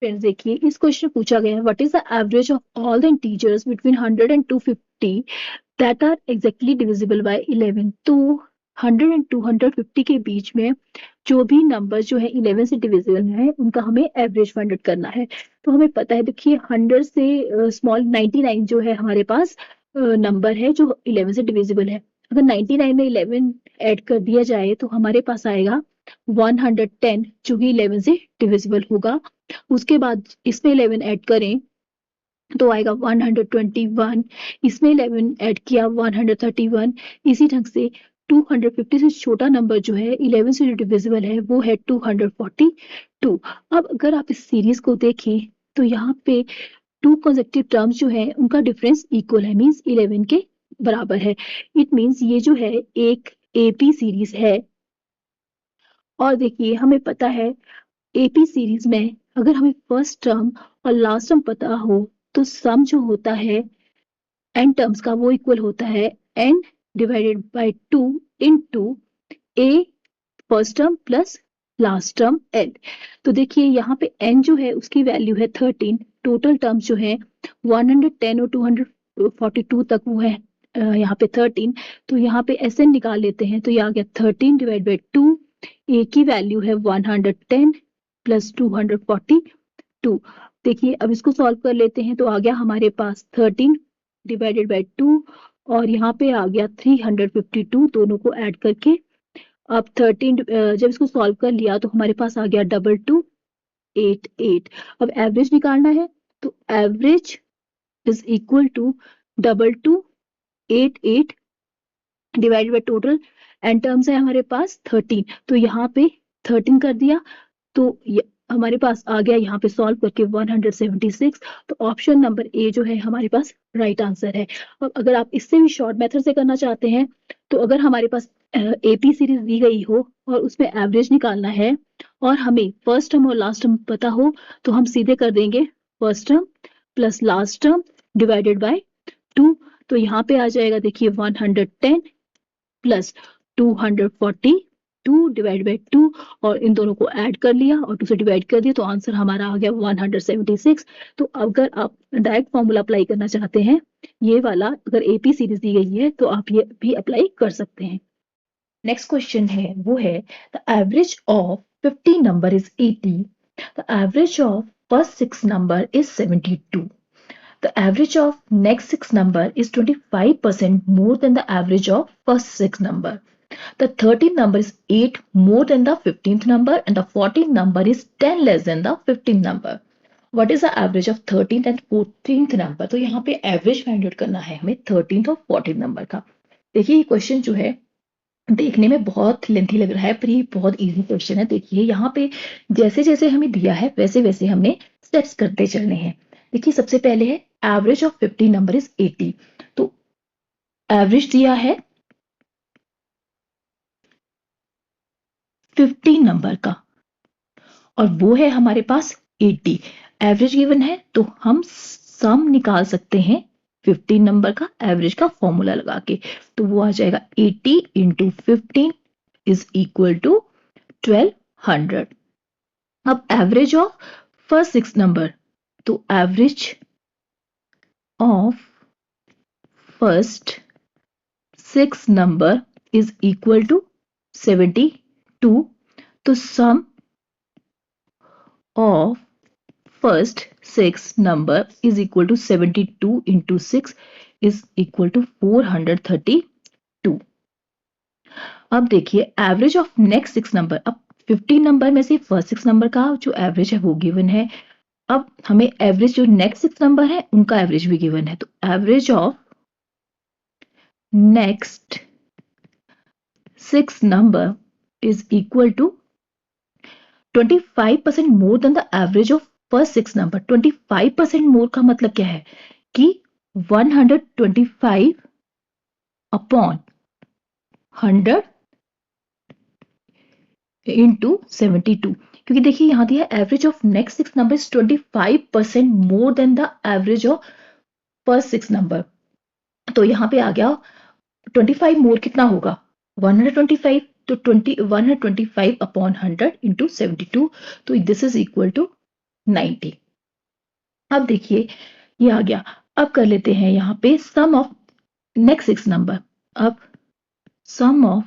Friends देखिए, इस question में पूछा गया है what is the average of all the integers between 100 and 250 that are exactly divisible by 11। तो 100 एंड 250 के बीच में जो भी नंबर जो है 11 से डिविजिबल है उनका हमें एवरेज फाइंड आउट करना है। तो हमें पता है, देखिए 100 से स्मॉल 99 जो है हमारे पास नंबर है जो 11 से डिविजिबल है। अगर 99 में 11 ऐड कर दिया जाए तो हमारे पास आएगा 110 जो कि 11 से डिविजिबल होगा। उसके बाद इसमें 11 ऐड करें तो आएगा 121, इसमें 11 ऐड किया 131। इसी ढंग से 250 से छोटा नंबर जो है 11 से जो डिविजिबल है वो है 242। अब अगर आप इस सीरीज को देखें तो यहाँ पे टू कंसेक्टिव टर्म्स जो है उनका डिफरेंस इक्वल है, मींस 11 के बराबर है। इट मींस ये जो है एक एपी सीरीज है। और देखिए हमें पता है एपी सीरीज में अगर हमें फर्स्ट टर्म और लास्ट टर्म पता हो तो सम जो होता है एन टर्म्स का वो इक्वल होता है n divided by 2 into a first term plus last term n. तो देखिए यहाँ पे एन जो है उसकी वैल्यू है 13, टोटल टर्म्स जो है 110 और 242 तक वो है यहाँ पे 13। तो यहाँ पे एस एन निकाल लेते हैं तो ये आ गया 13 डिवाइड बाई 2। ए की वैल्यू है 110 प्लस 242। देखिए अब इसको सॉल्व कर लेते हैं तो आ गया हमारे पास 13 डिवाइडेड बाई 2 और यहाँ पे आ गया 352 दोनों को ऐड करके। अब 13 जब इसको सॉल्व कर लिया तो हमारे पास आ गया 2288। अब एवरेज निकालना है तो average is equal to 2288 divided by total and terms है हमारे पास 13। तो यहाँ पे 13 कर दिया तो हमारे पास आ गया यहाँ पे सॉल्व करके 176। तो ऑप्शन नंबर ए जो है हमारे पास राइट आंसर है। और अगर आप इससे भी शॉर्ट मेथड से करना चाहते हैं तो अगर हमारे पास एपी सीरीज दी गई हो और उसमें एवरेज निकालना है और हमें फर्स्ट टर्म और लास्ट टर्म पता हो तो हम सीधे कर देंगे first term plus last term divided by 2। तो यहाँ पे आ जाएगा देखिए 110 प्लस 242 डिवाइड बाई 2 और इन दोनों को ऐड कर लिया और 2 से डिवाइड कर दिया तो आंसर हमारा आ गया 176। तो अगर आप डायरेक्ट फॉर्मूला अप्लाई करना चाहते हैं ये वाला, अगर एपी सीरीज दी गई है तो आप ये भी अप्लाई कर सकते हैं। नेक्स्ट क्वेश्चन है वो है the average of 50 number is 80, the average of first 6 number is 72, the average of next 6 number is 25% more than the average of first 6 number. The 13th number is 8 more than the 15th number and the 14th number is 10 less than the 15th number. What is the average of 13th and 14th number? तो यहाँ पे average find out करना है हमें 13th और 14th number का। देखिए ये क्वेश्चन जो है देखने में बहुत लेंथी लग रहा है पर ये बहुत इजी क्वेश्चन है। देखिए यहाँ पे जैसे जैसे हमें दिया है वैसे वैसे हमने स्टेप्स करते चलने हैं। देखिए सबसे पहले है एवरेज ऑफ 50 नंबर इज 80। तो एवरेज दिया है 50 नंबर का और वो है हमारे पास 80। एवरेज गिवन है तो हम सम निकाल सकते हैं 15 नंबर का एवरेज का फॉर्मूला लगा के। तो वो आ जाएगा 80 इंटू 15 इज इक्वल टू 1200। अब एवरेज ऑफ फर्स्ट 6 नंबर, तो average of first 6 number is equal to 72। तो sum of first 6 number is equal to 72 into 6 is equal to 432। अब देखिए एवरेज ऑफ नेक्स्ट 6 नंबर, अब 15 नंबर में से first 6 number का जो एवरेज है वो गिवन है। अब हमें एवरेज जो नेक्स्ट 6 नंबर है उनका एवरेज भी गिवन है। तो average of next 6 number is equal to 25% more than the average of first 6 number। 25% more का मतलब क्या है कि 125 अपॉन 100 इंटू 72। क्योंकि देखिए यहाँ दिया average of next 6 number is 25% more than the average of first 6 number. तो यहाँ पे आ गया 25 मोर कितना होगा 125। तो 125 अपॉन 100 इंटू 72। तो दिस इज इक्वल टू 90। अब देखिए ये आ गया। अब कर लेते हैं यहाँ पे सम ऑफ नेक्स्ट 6 नंबर। अब सम ऑफ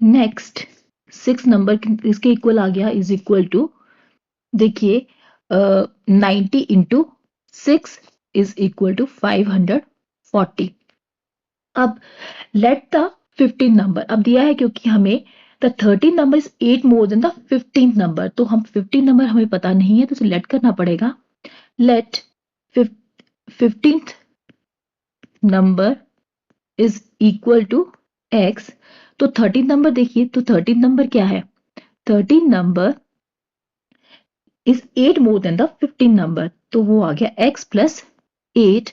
नेक्स्ट 6 नंबर इसके इक्वल आ गया, इज इक्वल टू, देखिए 90 इंटू 6 इज इक्वल टू 540। अब लेट द 15 नंबर, अब दिया है क्योंकि हमें the 13 number is 8 more than the 15 number, तो हम 15 नंबर हमें पता नहीं है तो उसे लेट करना पड़ेगा। Let 15th number is equal to x। तो 13 नंबर देखिए, तो 13 नंबर क्या है, 13 number is 8 more than the 15 number, तो वो आ गया x प्लस 8।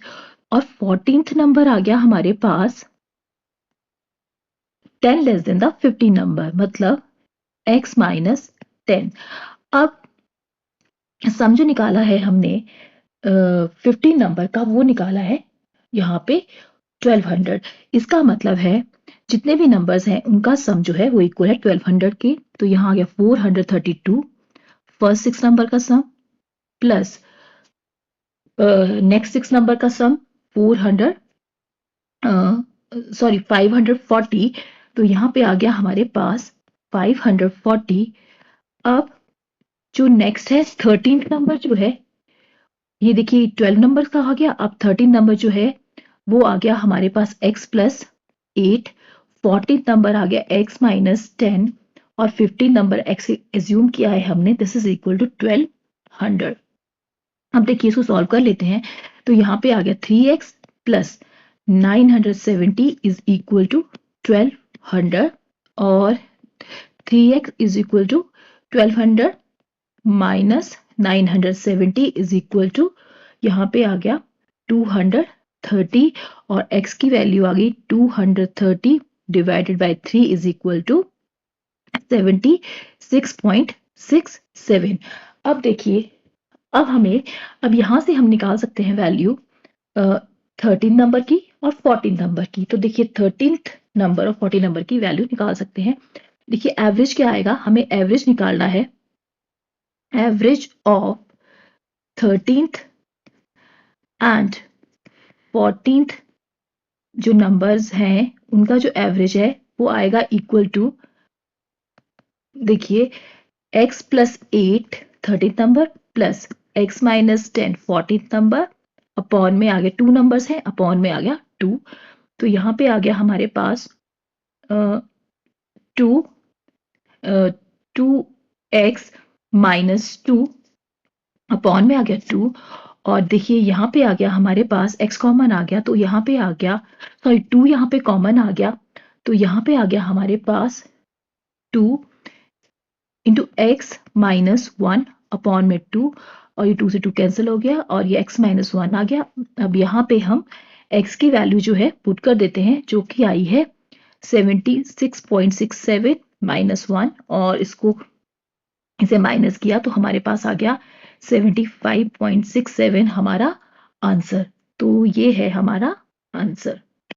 और 14th नंबर आ गया हमारे पास 10 लेस देन द 15 नंबर, मतलब x माइनस 10। अब सम जो निकाला है हमने 15 नंबर का, वो निकाला है यहाँ पे 1200। इसका मतलब है जितने भी नंबर्स हैं उनका सम जो है वो इक्वल है 1200 के। तो यहाँ आ गया 432 फर्स्ट 6 नंबर का सम, प्लस नेक्स्ट 6 नंबर का सम 540। तो यहाँ पे आ गया हमारे पास 540। अब जो नेक्स्ट है 13 नंबर जो है, ये देखिए 12 नंबर का आ गया। अब 13 नंबर जो है वो आ गया हमारे पास x प्लस 8। 14 नंबर आ गया x माइनस 10 और 15 नंबर x एज्यूम किया है हमने, दिस इज इक्वल टू 1200। अब देखिए इसको सॉल्व कर लेते हैं। तो यहाँ पे आ गया 3x plus 970 is equal to 1200, और 3x is equal to 1200 minus 970 is equal to, यहाँ पे आ गया 230, और x की वैल्यू आ गई 230 divided by 3 is equal to 76.67। अब देखिए, अब यहाँ से हम निकाल सकते हैं वैल्यू 13 नंबर की और 14 नंबर की। तो देखिए 13th नंबर और 14 नंबर की वैल्यू निकाल सकते हैं। देखिए एवरेज क्या आएगा, हमें एवरेज निकालना है। Average of 13th and 14th जो नंबर्स हैं उनका जो एवरेज है वो आएगा इक्वल टू, देखिए x plus 8 13th number plus x minus 10 14th number, upon में आ गया 2 नंबर्स हैं, अपॉन में आ गया 2। तो यहाँ पे आ गया हमारे पास 2x माइनस 2, अपॉन में आ गया 2। और देखिए यहाँ पे आ गया हमारे पास x कॉमन आ गया, तो यहाँ पे आ गया, सॉरी 2 यहाँ पे कॉमन आ गया, तो यहाँ पे आ गया हमारे पास 2 इंटू एक्स माइनस 1 अपॉन में 2, और ये 2 से 2 कैंसिल हो गया और ये x माइनस 1 आ गया। अब यहाँ पे हम x की वैल्यू जो है पुट कर देते हैं, जो कि आई है 76.67 माइनस 1, और इसे माइनस किया तो हमारे पास आ गया 75.67 हमारा आंसर। तो ये है हमारा आंसर।